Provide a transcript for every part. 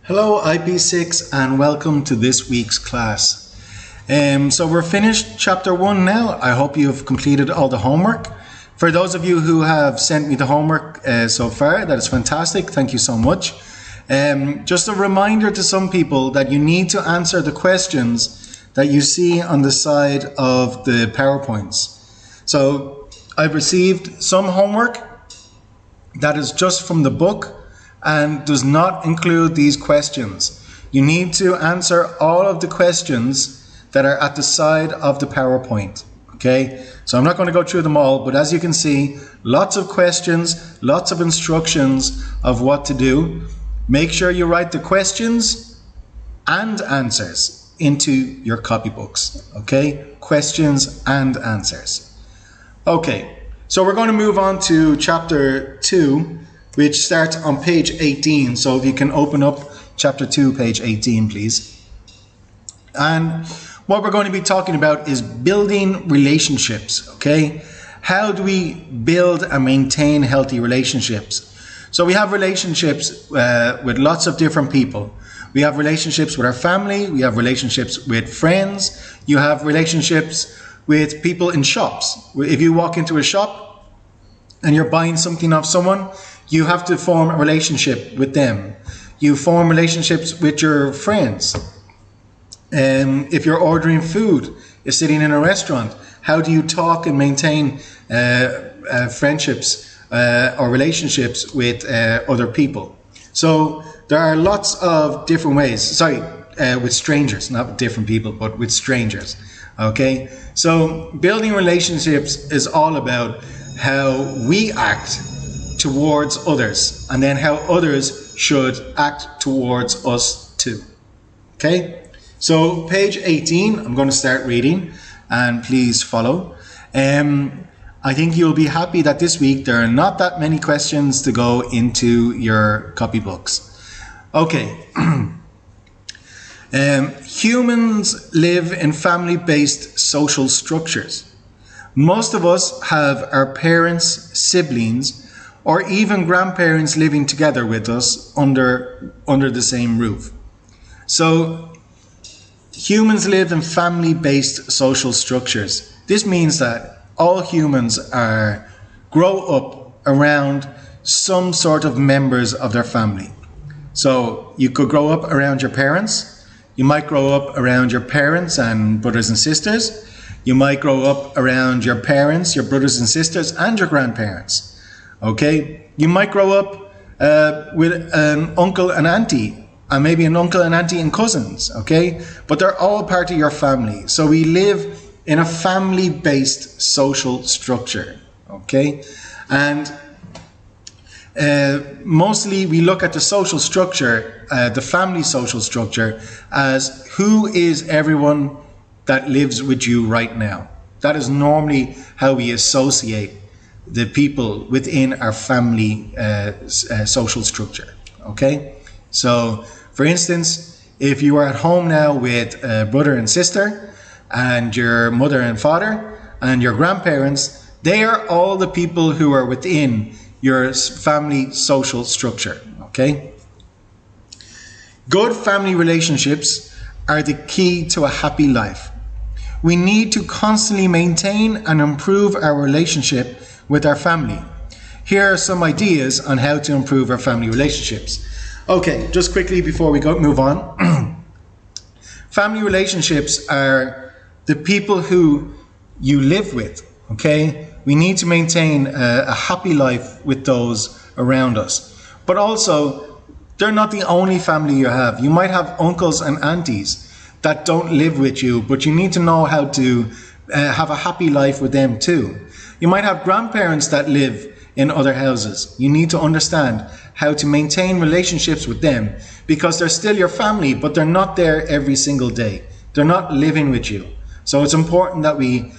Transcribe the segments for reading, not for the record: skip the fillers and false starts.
Hello IP6 and welcome to this week's class. So we're finished chapter 1 now. I hope you've completed all the homework. For those of you who have sent me the homework so far, that is fantastic. Thank you so much. Just a reminder to some people that you need to answer the questions that you see on the side of the PowerPoints. So I've received some homework that is just from the book and does not include these questions. You need to answer all of the questions that are at the side of the PowerPoint. Okay, so I'm not going to go through them all, but as you can see, lots of questions, lots of instructions of what to do. Make sure you write the questions and answers into your copybooks. Okay, questions and answers. Okay, so we're going to move on to chapter 2, which starts on page 18. So if you can open up chapter 2, page 18, please. And what we're going to be talking about is building relationships, okay? How do we build and maintain healthy relationships? So we have relationships with lots of different people. We have relationships with our family, we have relationships with friends, you have relationships with people in shops. If you walk into a shop and you're buying something off someone, you have to form a relationship with them. You form relationships with your friends. If you're ordering food, you're sitting in a restaurant, how do you talk and maintain friendships or relationships with other people? So there are lots of different ways, with strangers, not with different people, but with strangers. Okay, so building relationships is all about how we act towards others and then how others should act towards us too. Okay, so page 18, I'm going to start reading and please follow. I think you'll be happy that this week there are not that many questions to go into your copybooks. Okay. Humans live in family-based social structures. Most of us have our parents, siblings, or even grandparents living together with us under the same roof. So humans live in family-based social structures. This means that all humans grow up around some sort of members of their family. So you could grow up around your parents. You might grow up around your parents and brothers and sisters. You might grow up around your parents, your brothers and sisters, and your grandparents. Okay? You might grow up with an uncle and auntie, and maybe an uncle and auntie and cousins. Okay? But they're all part of your family. So we live in a family-based social structure. Okay? And mostly we look at the social structure, the family social structure, as who is everyone that lives with you right now. That is normally how we associate the people within our family social structure. Okay? So, for instance, if you are at home now with a brother and sister, and your mother and father, and your grandparents, they are all the people who are within your family social structure. Okay? Good family relationships are the key to a happy life. We need to constantly maintain and improve our relationship with our family. Here are some ideas on how to improve our family relationships. Okay, just quickly before we move on. Family relationships are the people who you live with. Okay? We need to maintain a happy life with those around us. But also, they're not the only family you have. You might have uncles and aunties that don't live with you, but you need to know how to have a happy life with them too. You might have grandparents that live in other houses. You need to understand how to maintain relationships with them because they're still your family, but they're not there every single day. They're not living with you. So it's important that we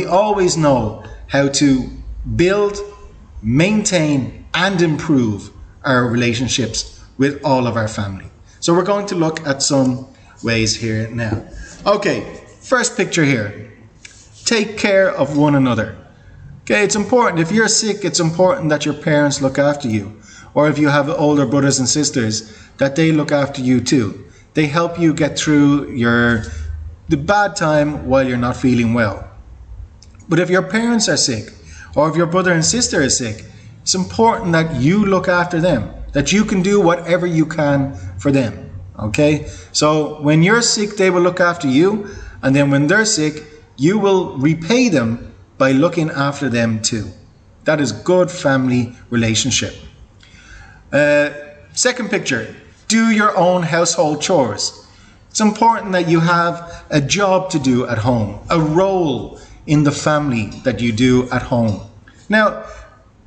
always know how to build, maintain, and improve our relationships with all of our family. So we're going to look at some ways here now. Okay, first picture here. Take care of one another. Okay, it's important. If you're sick, it's important that your parents look after you. Or if you have older brothers and sisters, that they look after you too. They help you get through the bad time while you're not feeling well. But if your parents are sick, or if your brother and sister is sick, it's important that you look after them, that you can do whatever you can for them. Okay? So when you're sick, they will look after you, and then when they're sick, you will repay them by looking after them too. That is good family relationship. Second picture, do your own household chores. It's important that you have a job to do at home, a role in the family that you do at home. Now,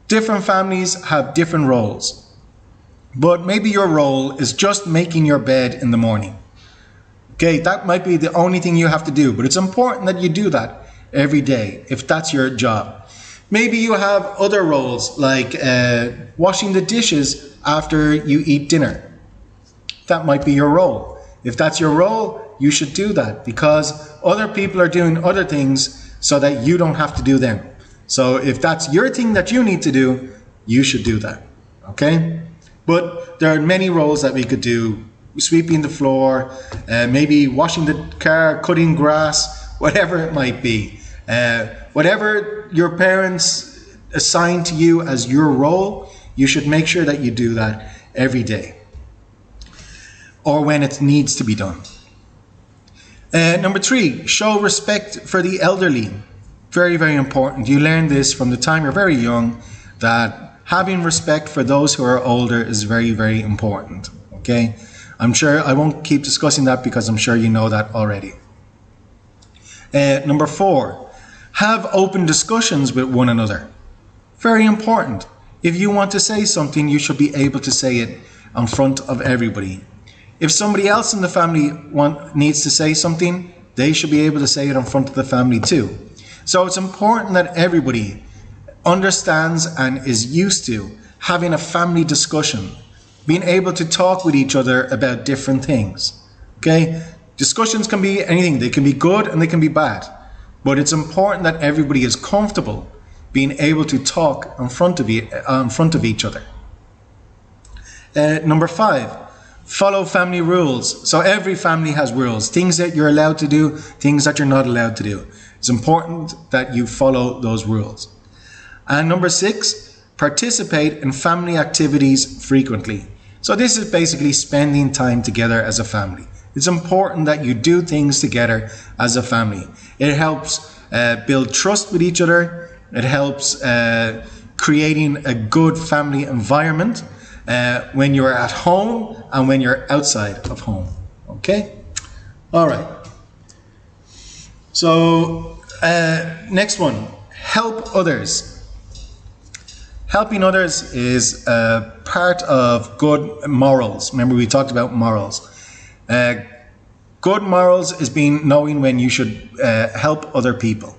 different families have different roles, but maybe your role is just making your bed in the morning. Okay, that might be the only thing you have to do, but it's important that you do that every day if that's your job. Maybe you have other roles like washing the dishes after you eat dinner. That might be your role. If that's your role, you should do that because other people are doing other things so that you don't have to do them. So if that's your thing that you need to do, you should do that. Okay? But there are many roles that we could do. Sweeping the floor, maybe washing the car, cutting grass, whatever it might be. Whatever your parents assign to you as your role, you should make sure that you do that every day or when it needs to be done. Number 3, show respect for the elderly. Very, very important. You learn this from the time you're very young, that having respect for those who are older is very, very important. Okay? I'm sure I won't keep discussing that because I'm sure you know that already. Number 4, have open discussions with one another. Very important. If you want to say something, you should be able to say it in front of everybody. If somebody else in the family needs to say something, they should be able to say it in front of the family too. So it's important that everybody understands and is used to having a family discussion, being able to talk with each other about different things. Okay? Discussions can be anything. They can be good and they can be bad. But it's important that everybody is comfortable being able to talk in front of each other. Number 5, follow family rules. So every family has rules, things that you're allowed to do, things that you're not allowed to do. It's important that you follow those rules. And number 6, participate in family activities frequently. So this is basically spending time together as a family. It's important that you do things together as a family. It helps build trust with each other. It helps creating a good family environment when you're at home and when you're outside of home. Okay? All right. So next one, help others. Helping others is part of good morals. Remember, we talked about morals. Good morals is knowing when you should help other people.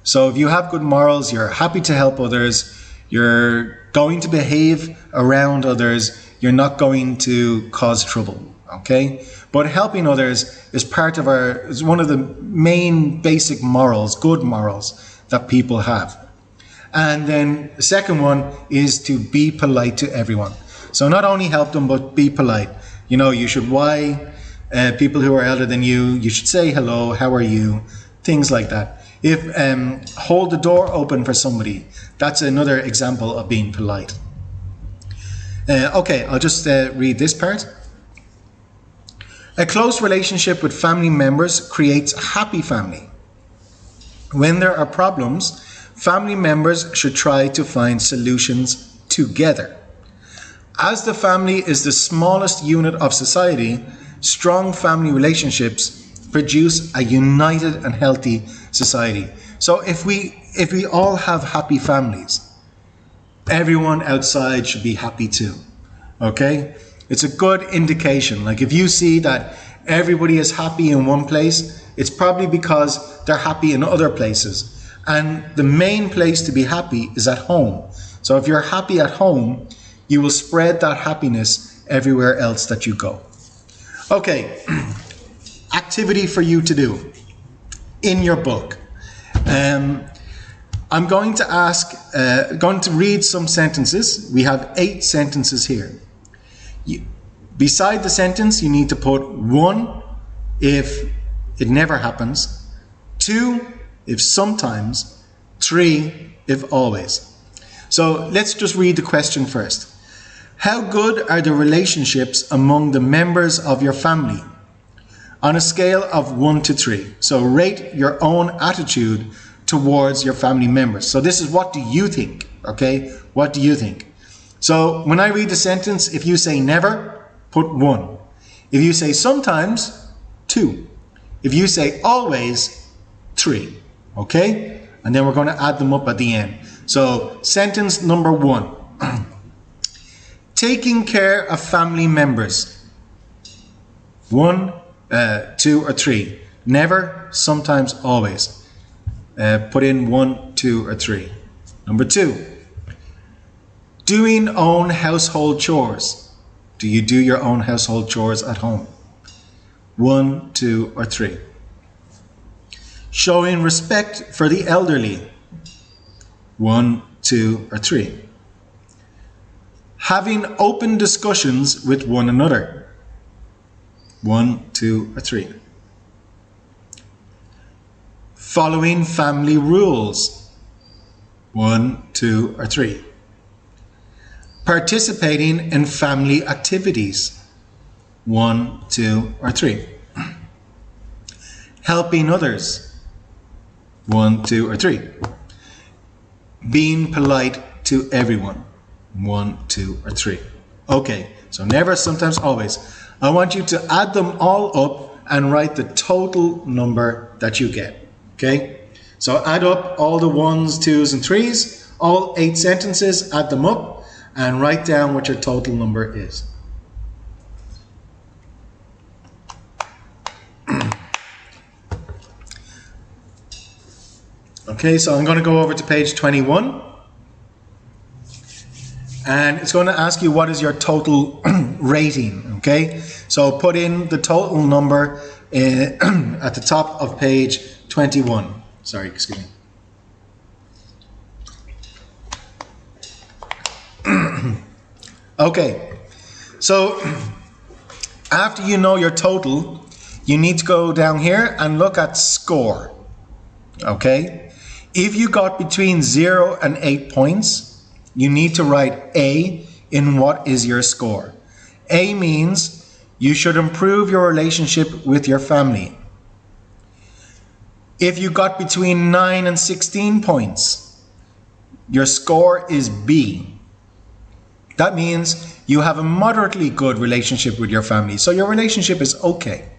So if you have good morals, you're happy to help others, you're going to behave around others, you're not going to cause trouble. Okay? But helping others is is one of the main basic morals, good morals that people have. And then the second one is to be polite to everyone. So not only help them, but be polite. You know, you should people who are elder than you should say hello, how are you, things like that. If hold the door open for somebody, that's another example of being polite. Okay, I'll just read this part. A close relationship with family members creates a happy family. When there are problems, family members should try to find solutions together. As the family is the smallest unit of society, strong family relationships produce a united and healthy society. So if we all have happy families, everyone outside should be happy too. Okay? It's a good indication. Like if you see that everybody is happy in one place, it's probably because they're happy in other places. And the main place to be happy is at home. So if you're happy at home, you will spread that happiness everywhere else that you go. Okay, activity for you to do in your book. I'm going to read some sentences. We have 8 sentences here. Beside the sentence, you need to put 1 if it never happens, 2 if sometimes, 3 if always. So let's just read the question first. How good are the relationships among the members of your family? On a scale of 1 to 3. So rate your own attitude towards your family members. So this is what do you think, okay? What do you think? So when I read the sentence, if you say never, put 1. If you say sometimes, 2. If you say always, 3, okay? And then we're going to add them up at the end. So sentence number 1. Taking care of family members. 1, 2 or 3. Never, sometimes, always. Put in 1, 2 or 3. Number 2. Doing own household chores. Do you do your own household chores at home? 1, 2 or 3. Showing respect for the elderly. 1, 2 or 3. Having open discussions with one another. 1, 2 or 3. Following family rules. 1, 2 or 3. Participating in family activities. 1, 2 or 3. Helping others. 1, 2 or 3. Being polite to everyone. 1, 2 or 3. Okay, so never, sometimes, always. I want you to add them all up and write the total number that you get. Okay, so add up all the 1s, 2s and 3s, all 8 sentences, add them up and write down what your total number is. Okay, so I'm going to go over to page 21 and it's going to ask you what is your total rating. Okay, so put in the total number at the top of page 21. Sorry, excuse me. Okay, so after you know your total, you need to go down here and look at score. Okay, if you got between 0 and 8 points, you need to write A in what is your score. A means you should improve your relationship with your family. If you got between 9 and 16 points, your score is B. That means you have a moderately good relationship with your family. So your relationship is okay.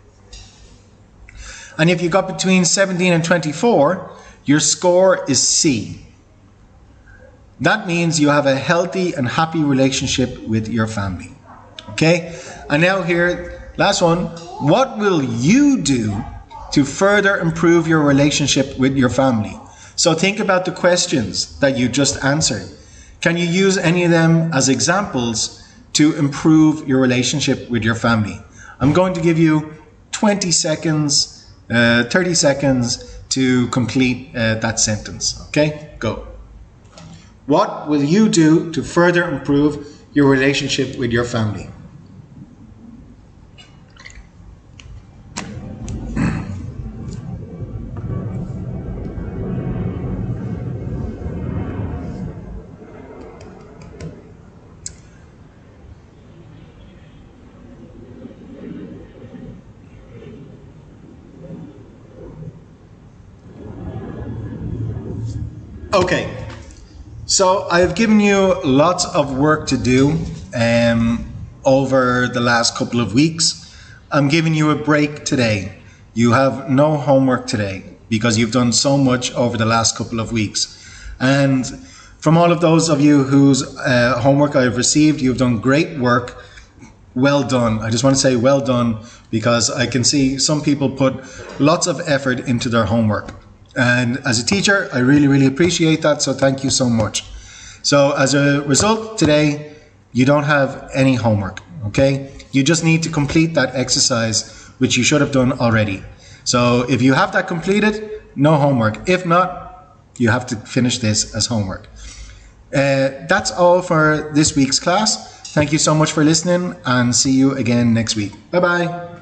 And if you got between 17 and 24, your score is C. That means you have a healthy and happy relationship with your family. Okay? And now here, last one. What will you do to further improve your relationship with your family? So think about the questions that you just answered. Can you use any of them as examples to improve your relationship with your family? I'm going to give you 20 seconds, 30 seconds to complete that sentence. Okay, go. What will you do to further improve your relationship with your family? Okay, so I've given you lots of work to do over the last couple of weeks. I'm giving you a break today. You have no homework today because you've done so much over the last couple of weeks. And from all of those of you whose homework I've received, you've done great work. Well done. I just want to say well done because I can see some people put lots of effort into their homework. And as a teacher, I really, really appreciate that. So thank you so much. So as a result, today, you don't have any homework, okay? You just need to complete that exercise, which you should have done already. So if you have that completed, no homework. If not, You have to finish this as homework. That's all for this week's class. Thank you so much for listening and see you again next week. Bye-bye.